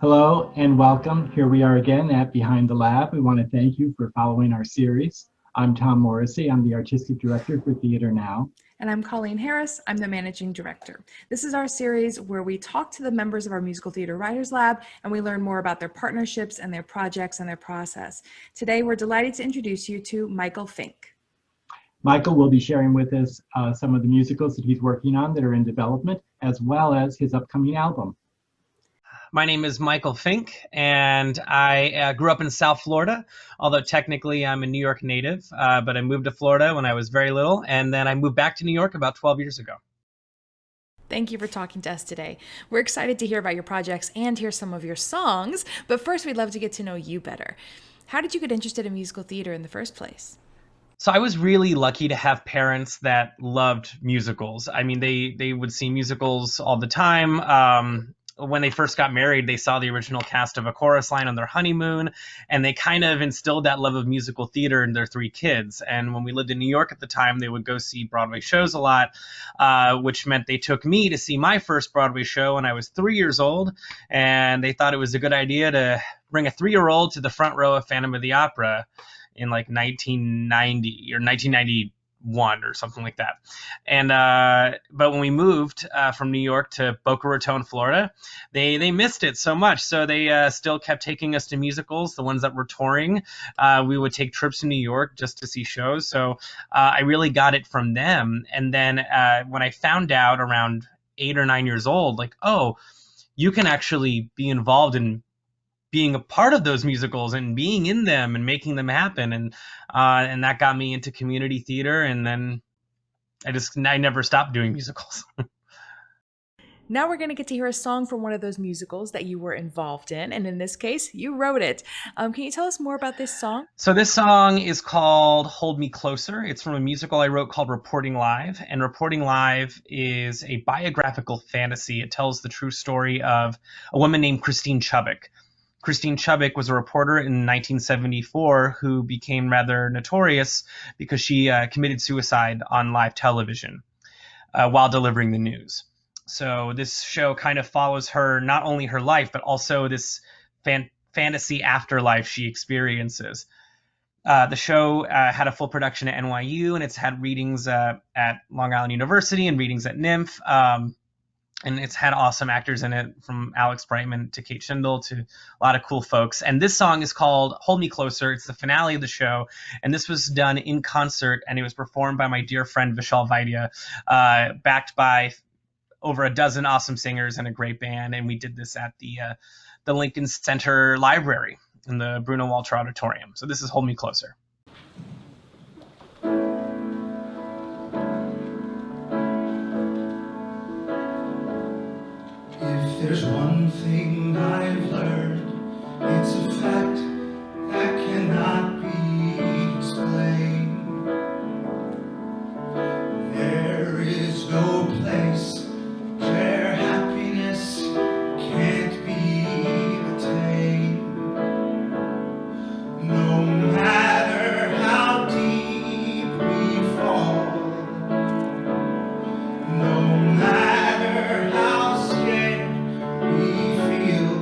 Hello and welcome. Here we are again at Behind the Lab. We want to thank you for following our series. I'm Tom Morrissey. I'm the Artistic Director for Theater Now. And I'm Colleen Harris. I'm the Managing Director. This is our series where we talk to the members of our Musical Theater Writers Lab and we learn more about their partnerships and their projects and their process. Today, we're delighted to introduce you to Michael Finke. Michael will be sharing with us some of the musicals that he's working on that are in development, as well as his upcoming album. My name is Michael Finke, and I grew up in South Florida, although technically I'm a New York native, but I moved to Florida when I was very little, and then I moved back to New York about 12 years ago. Thank you for talking to us today. We're excited to hear about your projects and hear some of your songs, but first we'd love to get to know you better. How did you get interested in musical theater in the first place? So I was really lucky to have parents that loved musicals. I mean, they would see musicals all the time. When they first got married, they saw the original cast of A Chorus Line on their honeymoon, and they kind of instilled that love of musical theater in their three kids. And when we lived in New York at the time, they would go see Broadway shows a lot, which meant they took me to see my first Broadway show when I was 3 years old, and they thought it was a good idea to bring a 3-year-old to the front row of Phantom of the Opera in like 1990 or 1991 or something like that. And but when we moved from New York to Boca Raton, Florida, they missed it so much. So they still kept taking us to musicals, the ones that were touring. We would take trips to New York just to see shows. So I really got it from them. And then when I found out around 8 or 9 years old, like, oh, you can actually be involved in being a part of those musicals and being in them and making them happen. And that got me into community theater. And then I never stopped doing musicals. Now we're going to get to hear a song from one of those musicals that you were involved in. And in this case, you wrote it. Can you tell us more about this song? So this song is called Hold Me Closer. It's from a musical I wrote called Reporting Live. And Reporting Live is a biographical fantasy. It tells the true story of a woman named Christine Chubbuck. Christine Chubbuck was a reporter in 1974 who became rather notorious because she committed suicide on live television while delivering the news. So this show kind of follows her, not only her life, but also this fantasy afterlife she experiences. The show had a full production at NYU, and it's had readings at Long Island University and readings at NYMF. And it's had awesome actors in it, from Alex Brightman to Kate Shindle to a lot of cool folks. And this song is called Hold Me Closer. It's the finale of the show. And this was done in concert, and it was performed by my dear friend Vishal Vaidya, backed by over a dozen awesome singers and a great band. And we did this at the Lincoln Center Library in the Bruno Walter Auditorium. So this is Hold Me Closer. If there's one thing I've learned, it's a fact that cannot be explained. There is no place where happiness can't be attained. No matter how deep we fall, no matter how scared we feel,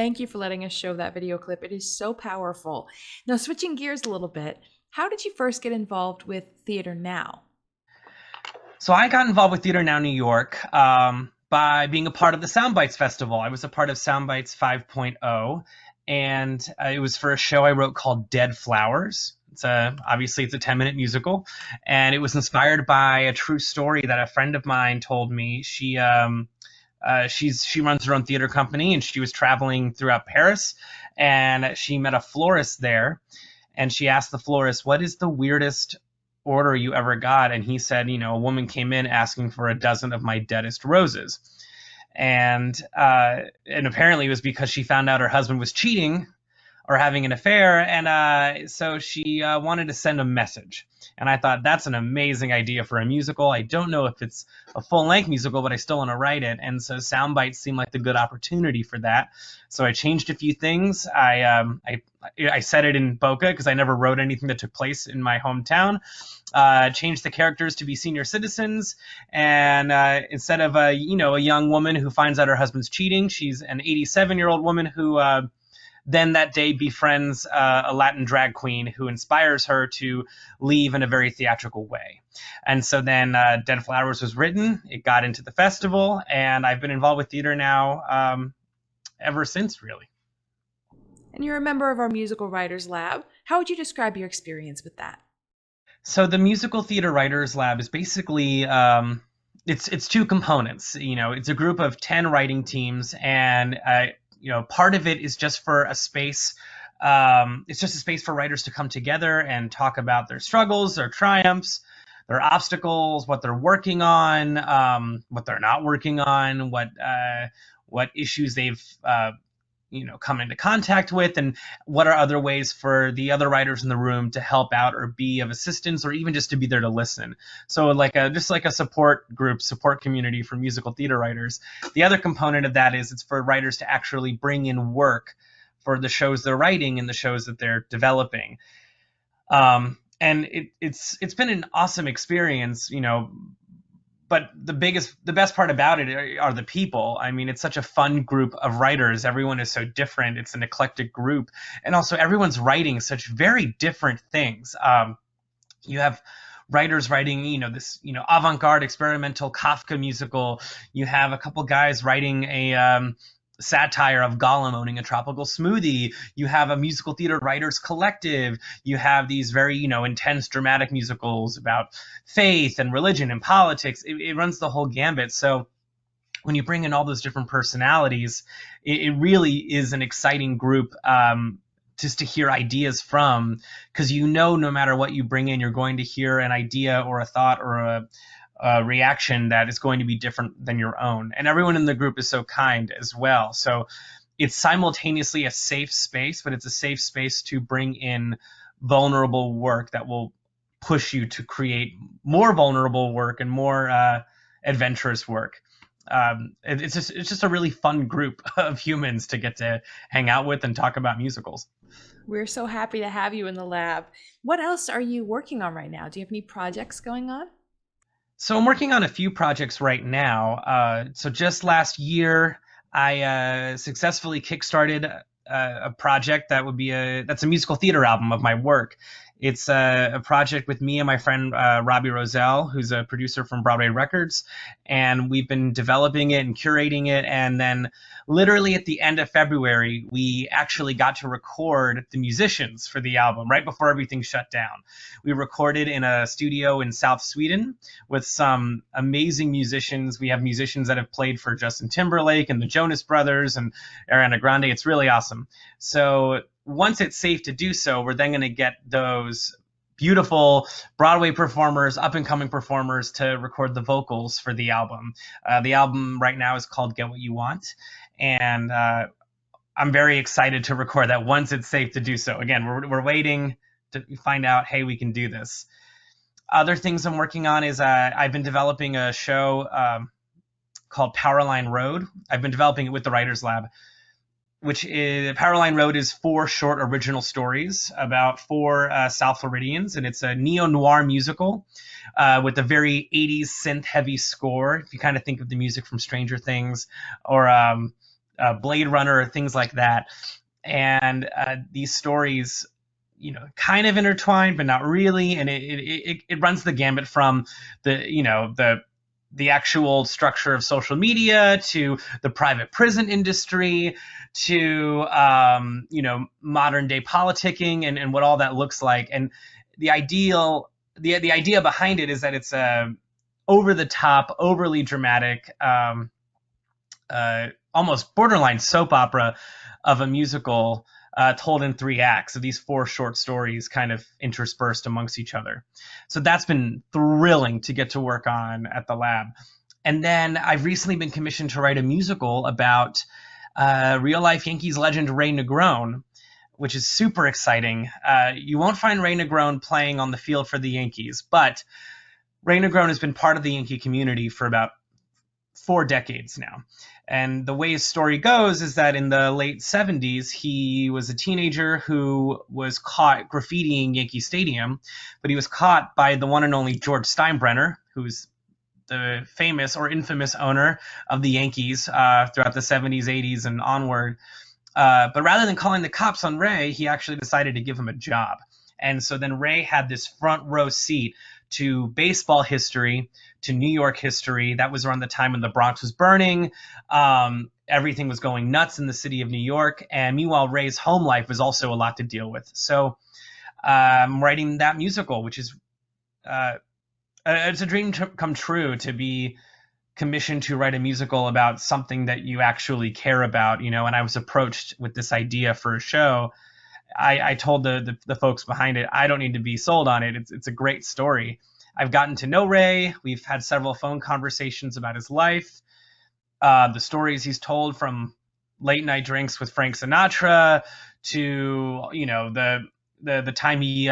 Thank you for letting us show that video clip. It is so powerful. Now, switching gears a little bit, how did you first get involved with Theater Now? So I got involved with Theater Now New York by being a part of the Soundbites Festival. I was a part of Soundbites 5.0, and it was for a show I wrote called Dead Flowers. Obviously it's a 10-minute musical, and it was inspired by a true story that a friend of mine told me. She runs her own theater company, and she was traveling throughout Paris, and she met a florist there, and she asked the florist, "What is the weirdest order you ever got?" And he said, a woman came in asking for a dozen of my deadest roses. And apparently it was because she found out her husband was cheating or having an affair, and so she wanted to send a message. And I thought, that's an amazing idea for a musical. I don't know if it's a full-length musical, but I still want to write it. And so Soundbites seemed like the good opportunity for that. So I changed a few things. I set it in Boca because I never wrote anything that took place in my hometown. Changed the characters to be senior citizens, and instead of a young woman who finds out her husband's cheating, she's an 87-year-old woman who then that day befriends a Latin drag queen who inspires her to leave in a very theatrical way. And so then Dead Flowers was written, it got into the festival, and I've been involved with Theater Now ever since, really. And you're a member of our Musical Writers Lab. How would you describe your experience with that? So the Musical Theater Writers Lab is basically it's two components. It's a group of 10 writing teams, and part of it is just for a space. It's just a space for writers to come together and talk about their struggles, their triumphs, their obstacles, what they're working on, what they're not working on, what issues they've come into contact with, and what are other ways for the other writers in the room to help out or be of assistance, or even just to be there to listen. So just like a support group, support community for musical theater writers. The other component of that is it's for writers to actually bring in work for the shows they're writing and the shows that they're developing. And it's been an awesome experience, but the best part about it are the people. I mean, it's such a fun group of writers. Everyone is so different. It's an eclectic group. And also everyone's writing such very different things. You have writers writing, this, avant-garde experimental Kafka musical. You have a couple guys writing a satire of Gollum owning a tropical smoothie. You have a musical theater writers collective. You have these very, intense dramatic musicals about faith and religion and politics. It runs the whole gambit. So when you bring in all those different personalities, it really is an exciting group just to hear ideas from, because no matter what you bring in, you're going to hear an idea or a thought or a reaction that is going to be different than your own. And everyone in the group is so kind as well. So it's simultaneously a safe space, but it's a safe space to bring in vulnerable work that will push you to create more vulnerable work and more adventurous work. It's just a really fun group of humans to get to hang out with and talk about musicals. We're so happy to have you in the lab. What else are you working on right now? Do you have any projects going on? So I'm working on a few projects right now. So just last year, I successfully kickstarted a project that's a musical theater album of my work. It's a project with me and my friend Robbie Roselle, who's a producer from Broadway Records, and we've been developing it and curating it. And then literally at the end of February, we actually got to record the musicians for the album right before everything shut down. We recorded in a studio in South Sweden with some amazing musicians. We have musicians that have played for Justin Timberlake and the Jonas Brothers and Ariana Grande. It's really awesome. So once it's safe to do so, we're then going to get those beautiful Broadway performers, up-and-coming performers, to record the vocals for the album. The album right now is called Get What You Want, and I'm very excited to record that once it's safe to do so. Again, we're waiting to find out, hey, we can do this. Other things I'm working on is I've been developing a show called Powerline Road. I've been developing it with the Writers Lab, which is Powerline Road is 4 short original stories about 4 South Floridians, and it's a neo-noir musical with a very 80s synth-heavy score. If you kind of think of the music from Stranger Things or Blade Runner, things like that. And these stories, kind of intertwined, but not really. And it runs the gambit from the actual structure of social media to the private prison industry to modern day politicking and what all that looks like. And the idea behind it is that it's over the top, overly dramatic, almost borderline soap opera of a musical told in 3 acts of these 4 short stories kind of interspersed amongst each other. So that's been thrilling to get to work on at the lab. And then I've recently been commissioned to write a musical about real life Yankees legend Ray Negron, which is super exciting. You won't find Ray Negron playing on the field for the Yankees, but Ray Negron has been part of the Yankee community for about 4 decades now. And the way his story goes is that in the late 70s, he was a teenager who was caught graffitiing Yankee Stadium, but he was caught by the one and only George Steinbrenner, who's the famous or infamous owner of the Yankees throughout the 70s, 80s, and onward. But rather than calling the cops on Ray, he actually decided to give him a job. And so then Ray had this front row seat to baseball history, to New York history. That was around the time when the Bronx was burning. Everything was going nuts in the city of New York. And meanwhile, Ray's home life was also a lot to deal with. So I'm writing that musical, which is it's a dream come true to be commissioned to write a musical about something that you actually care about, and I was approached with this idea for a show. I told the folks behind it, I don't need to be sold on it. It's a great story. I've gotten to know Ray. We've had several phone conversations about his life, the stories he's told, from late night drinks with Frank Sinatra to, the time he,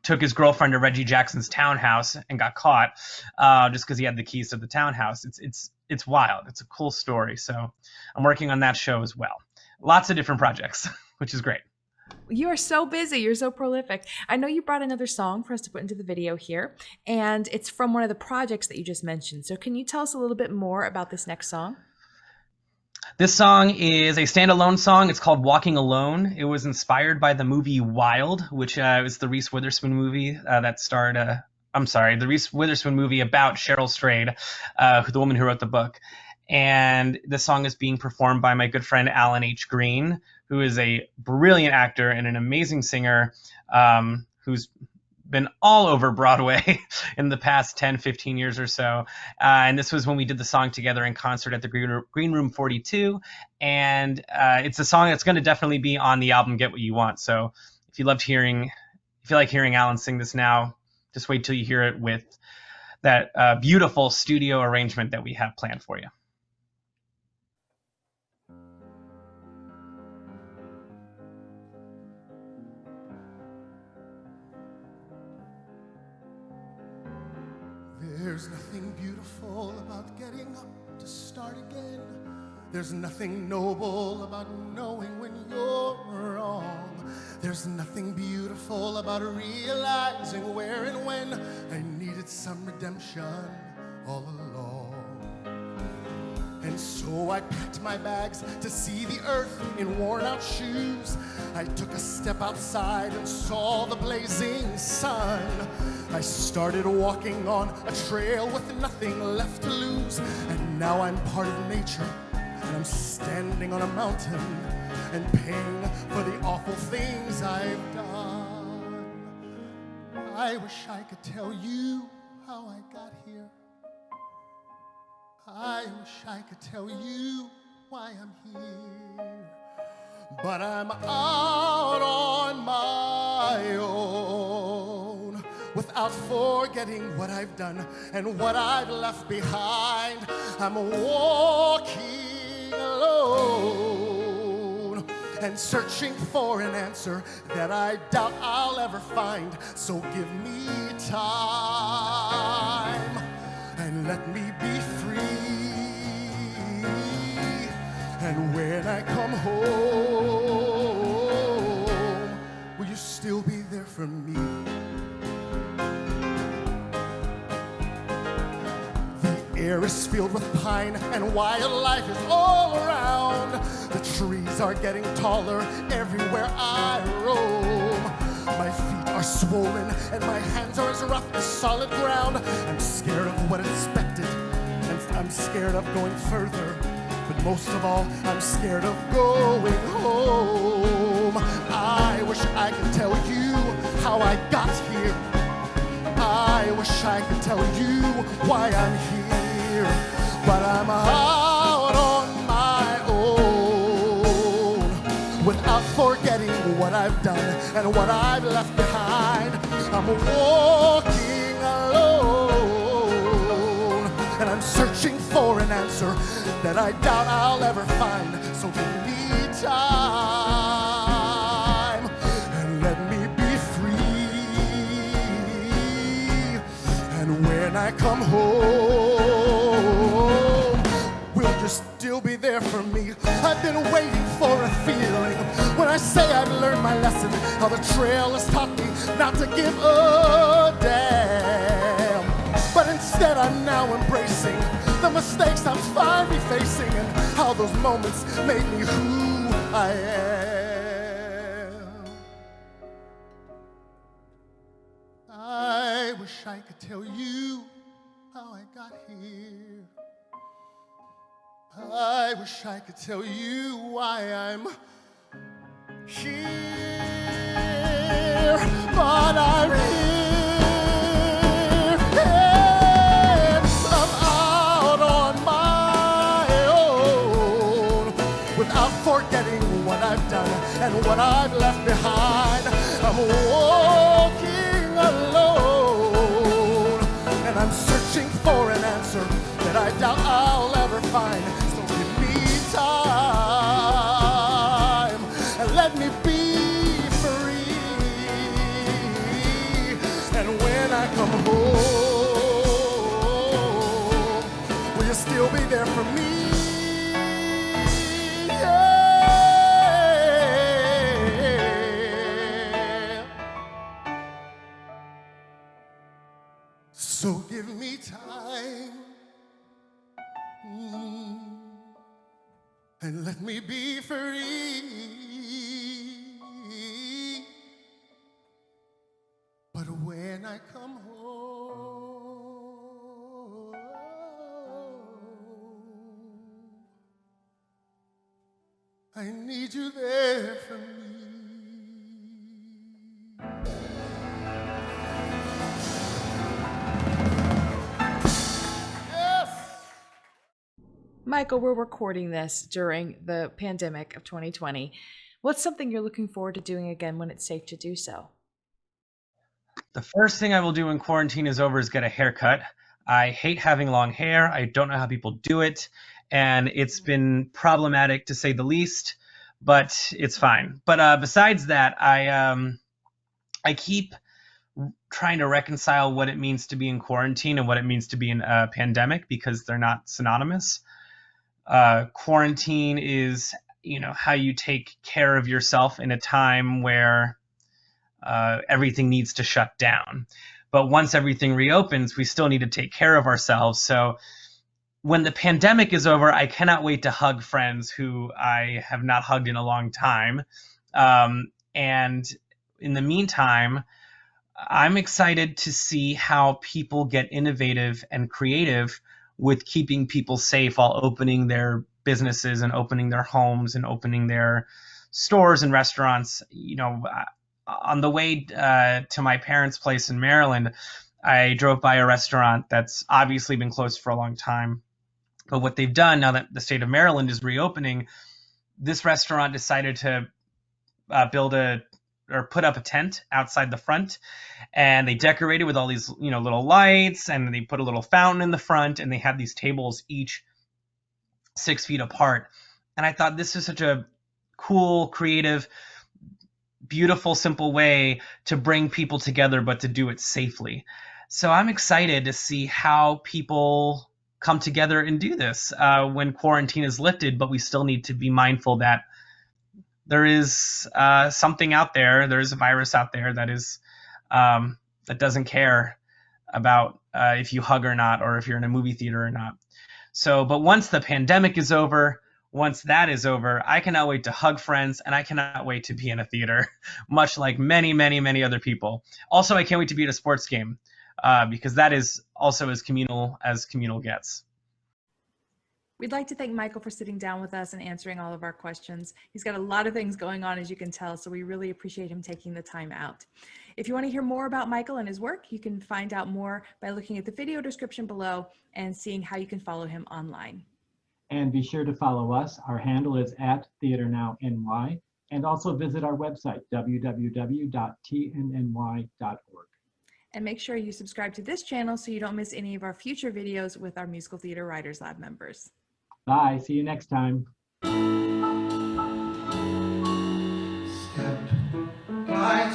took his girlfriend to Reggie Jackson's townhouse and got caught just because he had the keys to the townhouse. It's wild. It's a cool story. So I'm working on that show as well. Lots of different projects, which is great. You are so busy. You're so prolific. I know you brought another song for us to put into the video here, and it's from one of the projects that you just mentioned. So can you tell us a little bit more about this next song? This song is a standalone song. It's called Walking Alone. It was inspired by the movie Wild, which is the Reese Witherspoon movie that starred, the Reese Witherspoon movie about Cheryl Strayed, the woman who wrote the book. And the song is being performed by my good friend Alan H. Green, who is a brilliant actor and an amazing singer who's been all over Broadway in the past 10, 15 years or so. And this was when we did the song together in concert at the Green Room 42. And it's a song that's going to definitely be on the album Get What You Want. So if you like hearing Alan sing this now, just wait till you hear it with that beautiful studio arrangement that we have planned for you. There's nothing beautiful about getting up to start again. There's nothing noble about knowing when you're wrong. There's nothing beautiful about realizing where and when I needed some redemption all along. And so I packed my bags to see the earth in worn-out shoes. I took a step outside and saw the blazing sun. I started walking on a trail with nothing left to lose. And now I'm part of nature, and I'm standing on a mountain and paying for the awful things I've done. I wish I could tell you how I got here. I wish I could tell you why I'm here. But I'm out on my own, without forgetting what I've done and what I've left behind. I'm walking alone and searching for an answer that I doubt I'll ever find. So give me time and let me be free. And when I come home, will you still be there for me? The air air is filled with pine and wildlife is all around. The trees are getting taller everywhere I roam. My feet are swollen and my hands are as rough as solid ground. I'm scared of what expected, and I'm scared of going further. But most of all, I'm scared of going home. I wish I could tell you how I got here. I wish I could tell you why I'm here. But I'm out on my own, without forgetting what I've done and what I've left behind. I'm walking alone, and I'm searching for an answer that I doubt I'll ever find. So give me time and let me be free. And when I come home, will you still be there for me? I've been waiting for a feeling. When I say I've learned my lesson, how the trail has taught me not to give a damn. But instead I'm now embracing the mistakes I'm finally facing, and how those moments made me who I am. I wish I could tell you how I got here. I wish I could tell you why I'm here, but I'm here. I'm out on my own, without forgetting what I've done and what I've left behind. I'm walking alone, and I'm searching for an answer that I doubt I'll ever find. So give me time and let me be free. And when I come home, will you still be there for me? Yeah. So give me time. And let me be free. But when I come home, I need you there for me. Michael, we're recording this during the pandemic of 2020. What's something you're looking forward to doing again when it's safe to do so? The first thing I will do when quarantine is over is get a haircut. I hate having long hair. I don't know how people do it, and it's been problematic to say the least, but it's fine. But besides that, I keep trying to reconcile what it means to be in quarantine and what it means to be in a pandemic, because they're not synonymous. Quarantine is, how you take care of yourself in a time where everything needs to shut down. But once everything reopens, we still need to take care of ourselves. So when the pandemic is over, I cannot wait to hug friends who I have not hugged in a long time. And in the meantime, I'm excited to see how people get innovative and creative with keeping people safe while opening their businesses and opening their homes and opening their stores and restaurants. On the way to my parents' place in Maryland, I drove by a restaurant that's obviously been closed for a long time. But what they've done now that the state of Maryland is reopening, this restaurant decided to put up a tent outside the front, and they decorated with all these little lights, and they put a little fountain in the front, and they had these tables each 6 feet apart. And I thought, this is such a cool, creative, beautiful, simple way to bring people together, but to do it safely. So I'm excited to see how people come together and do this when quarantine is lifted, but we still need to be mindful that there is something out there. There is a virus out there that is that doesn't care about if you hug or not, or if you're in a movie theater or not. So, but once the pandemic is over, once that is over, I cannot wait to hug friends, and I cannot wait to be in a theater, much like many, many, many other people. Also, I can't wait to be at a sports game, because that is also as communal gets. We'd like to thank Michael for sitting down with us and answering all of our questions. He's got a lot of things going on, as you can tell, so we really appreciate him taking the time out. If you want to hear more about Michael and his work, you can find out more by looking at the video description below and seeing how you can follow him online. And be sure to follow us. Our handle is @TheaterNowNY, and also visit our website, www.tnny.org. And make sure you subscribe to this channel so you don't miss any of our future videos with our Musical Theater Writers Lab members. Bye. See you next time. Step by